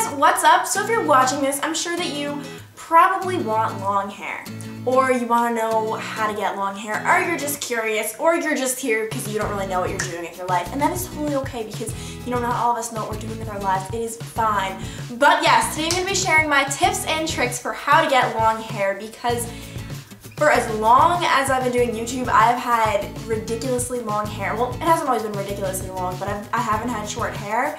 guys, what's up? So if you're watching this, I'm sure that you probably want long hair, or you want to know how to get long hair, or you're just curious, or you're just here because you don't really know what you're doing with your life, and that is totally okay because, you know, not all of us know what we're doing with our lives. It is fine. But yes, today I'm going to be sharing my tips and tricks for how to get long hair because for as long as I've been doing YouTube, I've had ridiculously long hair. Well, it hasn't always been ridiculously long, but I haven't had short hair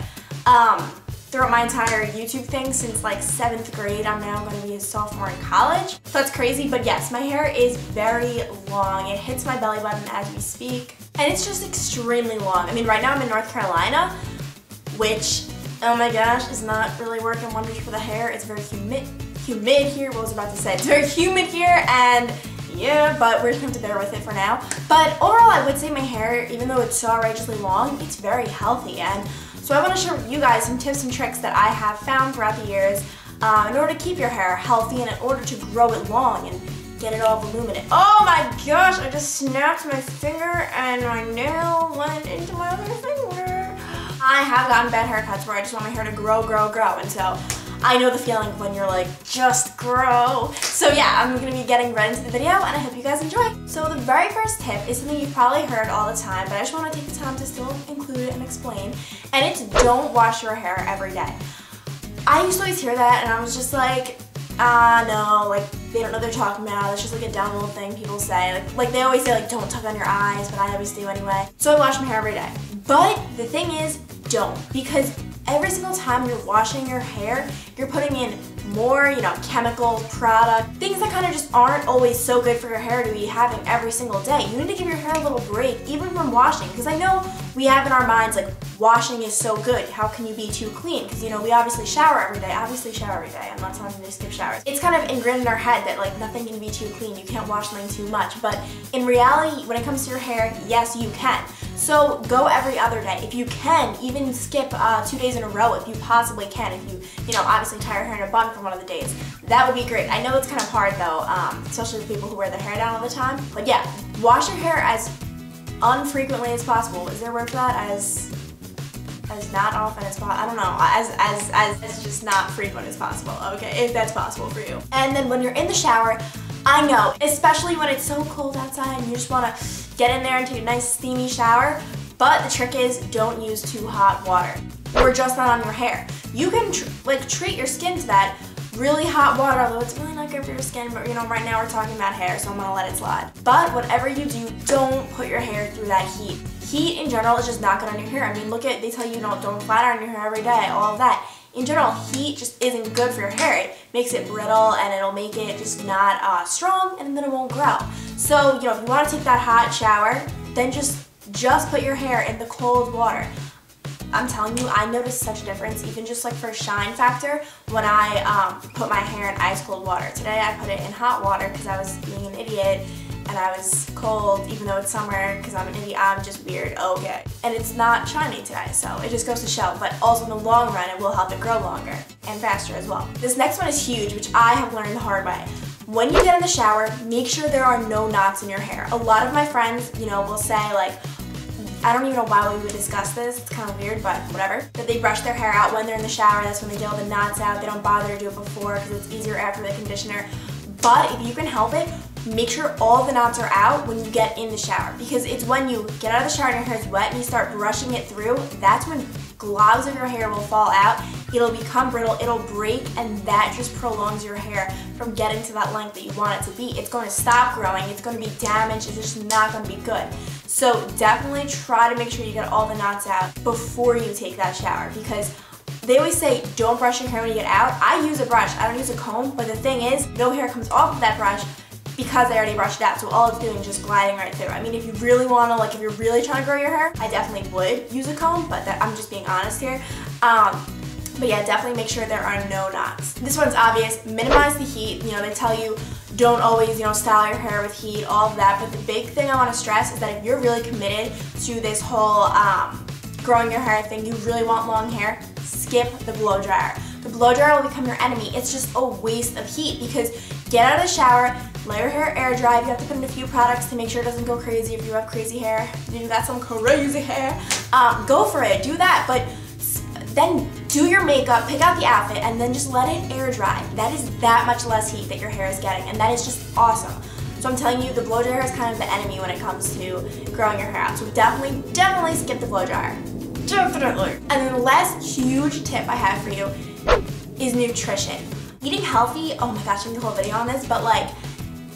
throughout my entire YouTube thing since like 7th grade. I'm now going to be a sophomore in college. So that's crazy, but yes, my hair is very long. It hits my belly button as we speak, and it's just extremely long. I mean, right now I'm in North Carolina, which, oh my gosh, is not really working wonders for the hair. It's very humid here. What was I about to say? It's very humid here, and yeah, but we're just going to have to bear with it for now. But overall, I would say my hair, even though it's so outrageously long, it's very healthy. And so I want to share with you guys some tips and tricks that I have found throughout the years in order to keep your hair healthy and in order to grow it long and get it all voluminous. Oh my gosh, I just snapped my finger and my nail went into my other finger. I have gotten bad haircuts where I just want my hair to grow, and so I know the feeling when you're like, just grow. So yeah, I'm gonna be getting right into the video and I hope you guys enjoy. So the very first tip is something you've probably heard all the time, but I just wanna take the time to still include it and explain. And it's don't wash your hair every day. I used to always hear that and I was just like, no, like they don't know what they're talking about. It's just like a dumb little thing people say. Like they always say like don't tug on your eyes, but I always do anyway. So I wash my hair every day. But the thing is, don't, because every single time you're washing your hair, you're putting in more, you know, chemical product, things that kind of just aren't always so good for your hair to be having every single day. You need to give your hair a little break, even from washing, because I know we have in our minds, like, washing is so good. How can you be too clean? Because, you know, we obviously shower every day. I'm not telling you to skip showers. It's kind of ingrained in our head that, like, nothing can be too clean. You can't wash something too much. But in reality, when it comes to your hair, yes, you can. So go every other day. If you can, even skip 2 days in a row if you possibly can. If you know, obviously tie your hair in a bun for one of the days. That would be great. I know it's kind of hard though, especially for people who wear their hair down all the time. But yeah, wash your hair as unfrequently as possible. Is there a word for that? As not often as possible. I don't know. As just not frequent as possible. Okay, if that's possible for you. And then when you're in the shower, I know, especially when it's so cold outside and you just want to get in there and take a nice steamy shower, but the trick is don't use too hot water, or just not on your hair. You can treat your skin to that really hot water, although it's really not good for your skin, but you know, right now we're talking about hair, so I'm gonna let it slide. But whatever you do, don't put your hair through that heat. Heat in general is just not good on your hair. I mean, look at, they tell you don't flat iron your hair every day, all of that. In general, heat just isn't good for your hair. It makes it brittle and it'll make it just not strong, and then it won't grow. So, you know, if you want to take that hot shower, then just put your hair in the cold water. I'm telling you, I noticed such a difference, even just like for shine factor, when I put my hair in ice cold water. Today I put it in hot water because I was being an idiot and I was cold, even though it's summer, because I'm an idiot, I'm just weird, okay. And it's not shiny today, so it just goes to show, but also in the long run, it will help it grow longer and faster as well. This next one is huge, which I have learned the hard way. When you get in the shower, make sure there are no knots in your hair. A lot of my friends, you know, will say like, I don't even know why we would discuss this, it's kind of weird, but whatever, that they brush their hair out when they're in the shower, that's when they get all the knots out, they don't bother to do it before because it's easier after the conditioner. But if you can help it, make sure all the knots are out when you get in the shower, because it's when you get out of the shower and your hair is wet and you start brushing it through, that's when globs of your hair will fall out, it'll become brittle, it'll break, and that just prolongs your hair from getting to that length that you want it to be. It's going to stop growing, it's going to be damaged, it's just not going to be good. So definitely try to make sure you get all the knots out before you take that shower, because they always say don't brush your hair when you get out. I use a brush, I don't use a comb, but the thing is, no hair comes off of that brush because I already brushed it out, so all it's doing is just gliding right through. I mean, if you really want to, like if you're really trying to grow your hair, I definitely would use a comb, but I'm just being honest here. But yeah, definitely make sure there are no knots. This one's obvious, minimize the heat. You know, they tell you don't always, you know, style your hair with heat, all of that, but the big thing I want to stress is that if you're really committed to this whole growing your hair thing, you really want long hair, skip the blow dryer. The blow dryer will become your enemy. It's just a waste of heat, because get out of the shower, let your hair air dry. You have to put in a few products to make sure it doesn't go crazy if you have crazy hair. If you got some crazy hair, go for it, do that, but then do your makeup, pick out the outfit, and then just let it air dry. That is that much less heat that your hair is getting, and that is just awesome. So I'm telling you, the blow dryer is kind of the enemy when it comes to growing your hair out. So definitely skip the blow dryer. Definitely. And then the last huge tip I have for you is nutrition. Eating healthy, oh my gosh, I made a whole video on this, but like,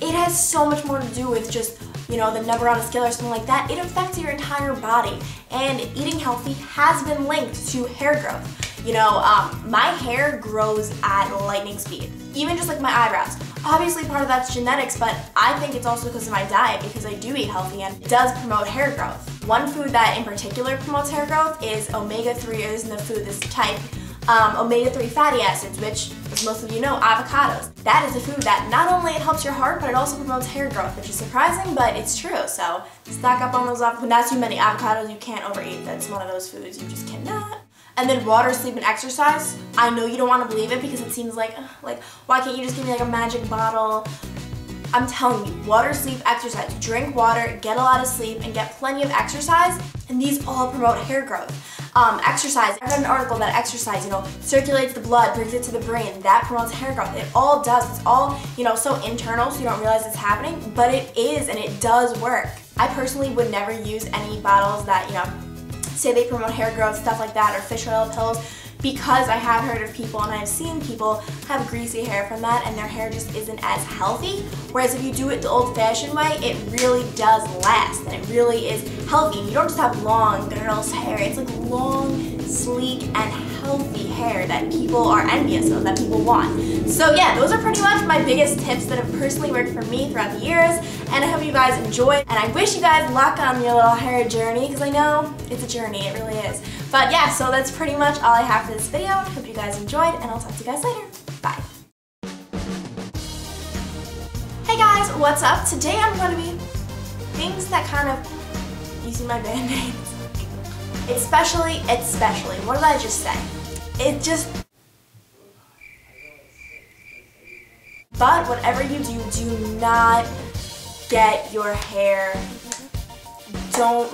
it has so much more to do with just, you know, the number on a scale or something like that. It affects your entire body. And eating healthy has been linked to hair growth. You know, my hair grows at lightning speed. Even just like my eyebrows. Obviously part of that's genetics, but I think it's also because of my diet, because I do eat healthy and it does promote hair growth. One food that in particular promotes hair growth is omega-3, or isn't the food this type, omega-3 fatty acids, which, as most of you know, avocados. That is a food that not only it helps your heart, but it also promotes hair growth, which is surprising, but it's true. So stock up on those avocados. Not too many avocados, you can't overeat. That's one of those foods you just cannot. And then water, sleep, and exercise. I know you don't want to believe it because it seems like why can't you just give me like a magic bottle? I'm telling you, water, sleep, exercise. Drink water, get a lot of sleep, and get plenty of exercise, and these all promote hair growth. Exercise, I read an article that exercise, you know, circulates the blood, brings it to the brain, that promotes hair growth. It all does. It's all, you know, so internal so you don't realize it's happening, but it is, and it does work. I personally would never use any bottles that, you know, say they promote hair growth, stuff like that, or fish oil pills, because I have heard of people and I've seen people have greasy hair from that and their hair just isn't as healthy. Whereas if you do it the old-fashioned way, it really does last and it really is healthy. You don't just have long girl's hair, it's like long, sleek, and healthy hair that people are envious of, that people want. So yeah, those are pretty much my biggest tips that have personally worked for me throughout the years, and I hope you guys enjoyed, and I wish you guys luck on your little hair journey, because I know it's a journey, it really is. But yeah, so that's pretty much all I have for this video. Hope you guys enjoyed, and I'll talk to you guys later. Bye. Hey guys, what's up? Today I'm going to be things that kind of, you see my band-aids? Especially, what did I just say? It just, but whatever you do, do not get your hair, don't